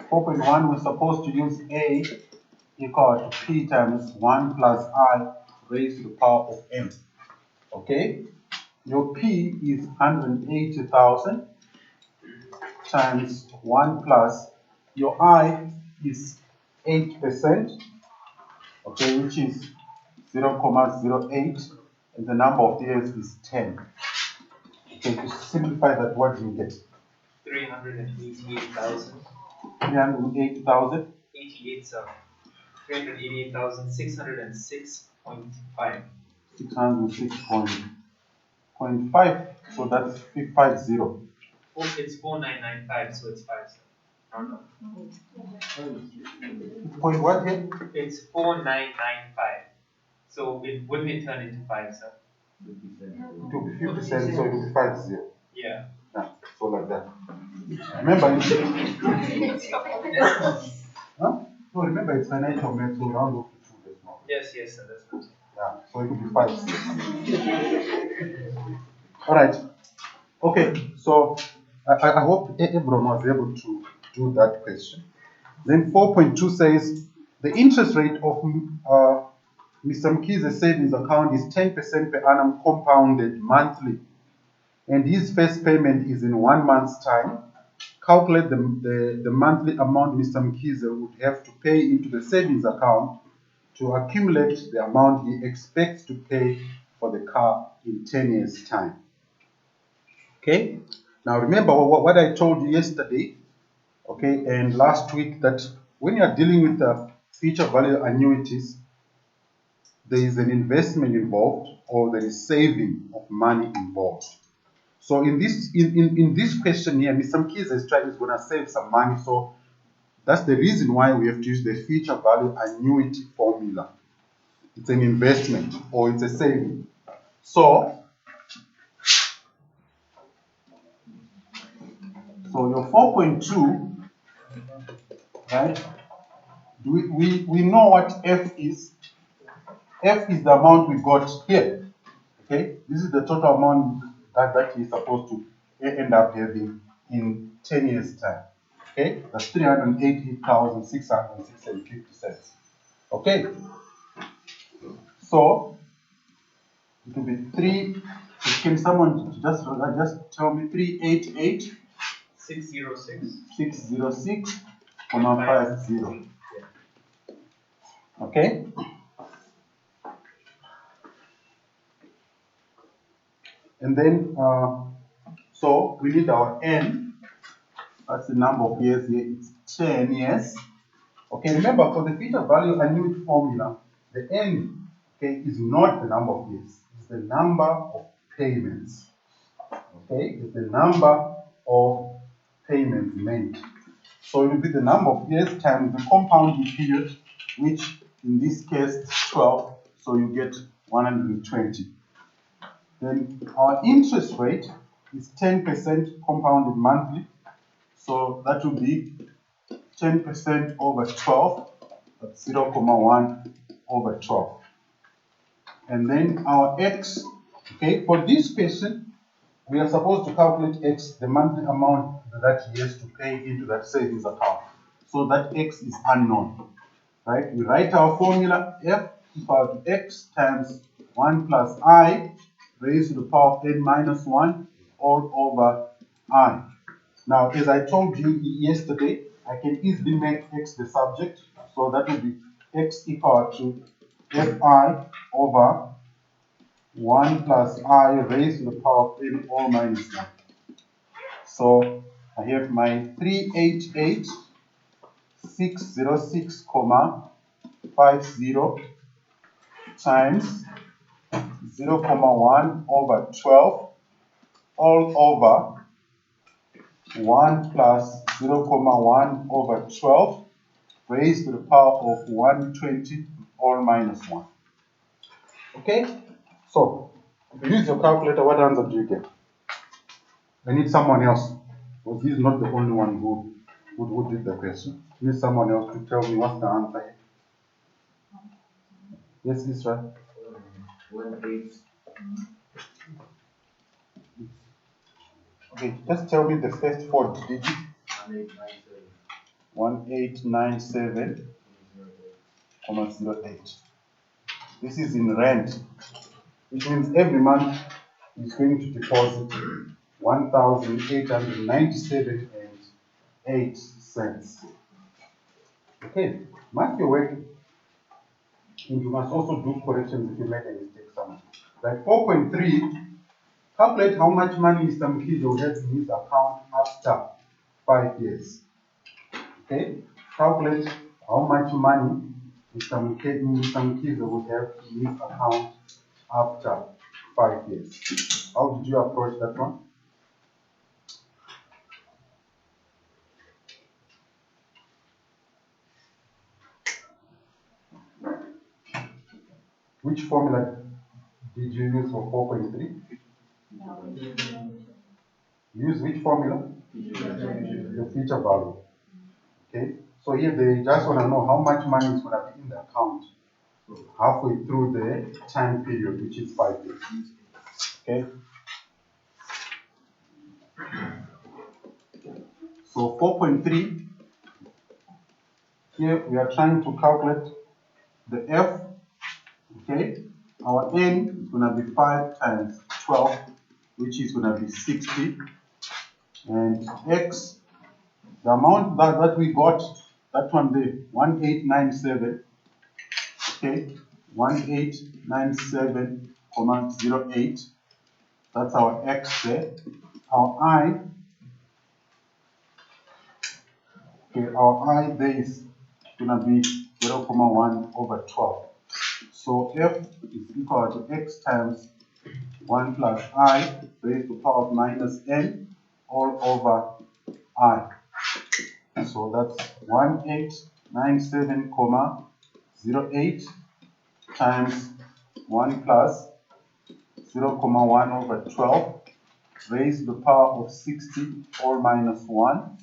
4.1, we're supposed to use A equal to P times 1 plus I raised to the power of M. Okay? Your P is 180,000 times 1 plus your I is 8%, okay, which is 0.08, and the number of years is 10. Okay, to simplify that, what do you get? 388,000. 380,000? 388,606.5. 606.5, so that's 50. Oh, it's 4995, so it's 5, sir. No. Point what here? It's 4995. So wouldn't it turn into 5, sir? It will be 50 cents, so it will be 50. Yeah. Yeah, so like that. Remember, huh? No, remember it's financial math, so round off to 2 days more. Yes, sir, that's good. Yeah, so it will be 5. All right. Okay, so I hope everyone was able to do that question. Then 4.2 says the interest rate of Mr. Mkize's savings account is 10% per annum compounded monthly, and his first payment is in 1 month's time. Calculate the monthly amount Mr. Mkize would have to pay into the savings account to accumulate the amount he expects to pay for the car in 10 years' time. Okay? Now remember what I told you yesterday, okay, and last week, that when you are dealing with the future value annuities, there is an investment involved, or there is saving of money involved. So in this question here, Mr. Mkize is going to save some money. So that's the reason why we have to use the future value annuity formula. It's an investment or it's a saving. So your 4.2, right? We know what F is. F is the amount we got here. Okay, this is the total amount that he's supposed to end up having in 10 years' time. Okay, that's 388,606.50. Okay, so it will be 3. Can someone just tell me 388 606.50? Okay. And then, so we need our N. That's the number of years here. It's 10 years. Okay, remember, for the future value annuity formula, the N, okay, is not the number of years. It's the number of payments. Okay, it's the number of payments made. So it will be the number of years times the compounding period, which in this case is 12. So you get 120. Then our interest rate is 10% compounded monthly. So that will be 10% over 12, that's 0.1 over 12. And then our X, okay, for this question, we are supposed to calculate X, the monthly amount that he has to pay into that savings account. So that X is unknown, right? We write our formula, F equal to X times 1 plus I raised to the power of n minus 1 all over I. Now, as I told you yesterday, I can easily make X the subject. So that will be X equal to Fi over 1 plus I raised to the power of n all minus 1. So I have my 388,606.50 times 0.1 over 12 all over 1 plus 0.1 over 12 raised to the power of 120 all minus 1. Okay? So, if you use your calculator, what answer do you get? I need someone else, because he's not the only one who did the question. I need someone else to tell me what's the answer here. Yes, Israel? 1/8. Okay, just tell me the first 4 digits. 1897. 1897.08. This is in rent, which means every month is going to deposit 1,897.08. Okay, mark your work, and you must also do corrections if you make a mistake somewhere. Like 4.3, calculate how much money Mr. Mkizo has in his account after 5 years. Okay, calculate how much money Mr. Mkizo would have in his account after 5 years. How did you approach that one? Which formula did you use for 4.3? Use which formula? The future value. Okay, so here they just want to know how much money is going to be in the account halfway through the time period, which is 5 years. Okay, so 4.3, here we are trying to calculate the F. Okay, our N is going to be 5 times 12, which is going to be 60, and X, the amount that we got, that one there, 1897, okay, 1897.08, that's our X there. Our I, okay, our I there is gonna be 0.1 over 12. So F is equal to X times 1 plus I raised to the power of minus N all over I. So that's 1897.08 times 1 plus 0.1 over 12 raised to the power of 60 all minus 1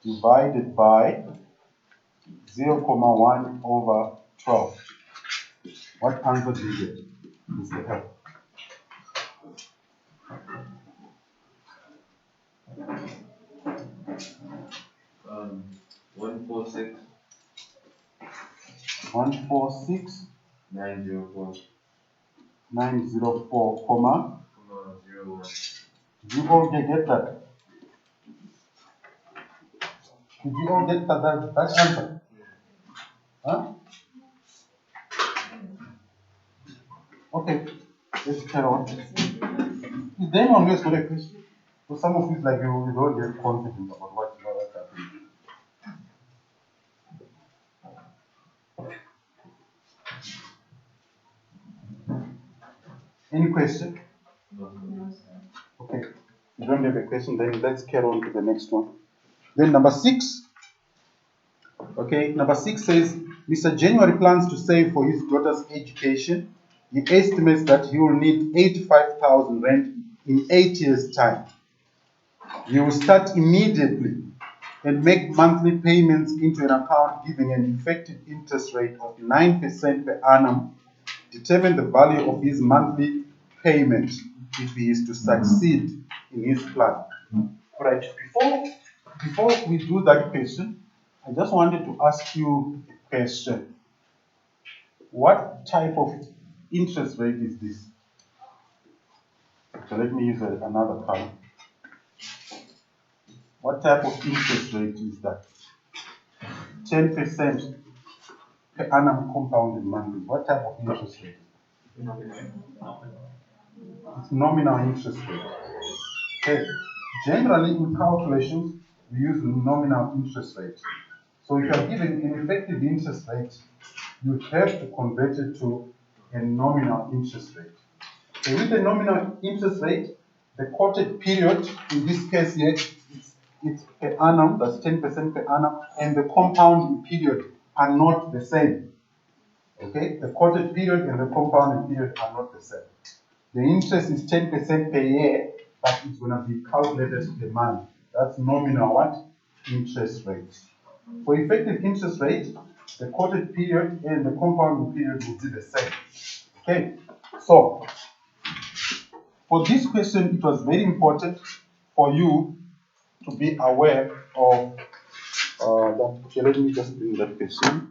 divided by 0.1 over 12. What answer do you get? Is the F. 146. 146. 904. 904, comma. 01. Did you all get that? Did you all get that answer? Huh? Okay, let's carry on. Is there anyone who has got a question? For some of you, like you don't get confident about what's happening. Any question? No, sir. Okay, if you don't have a question, then let's carry on to the next one. Then number 6. Okay, number 6 says, Mr. January plans to save for his daughter's education. He estimates that he will need 85,000 rand in 8 years' time. He will start immediately and make monthly payments into an account giving an effective interest rate of 9% per annum. Determine the value of his monthly payment if he is to succeed in his plan. All right, before we do that question, I just wanted to ask you a question. What type of interest rate is this? So let me use another color. What type of interest rate is that? 10% per annum compounded monthly. What type of interest rate? It's nominal interest rate. Okay. Generally, in calculations, we use nominal interest rate. So if you are given an effective interest rate, you have to convert it to a nominal interest rate. So with the nominal interest rate, the quoted period, in this case here, it's per annum, that's 10% per annum, and the compounding period are not the same. Okay, the quoted period and the compounding period are not the same. The interest is 10% per year, but it's going to be calculated per month. That's nominal what? Interest rate. For effective interest rate, the quoted period and the compounding period will be the same. Okay, so for this question, it was very important for you to be aware of okay, let me just bring that question.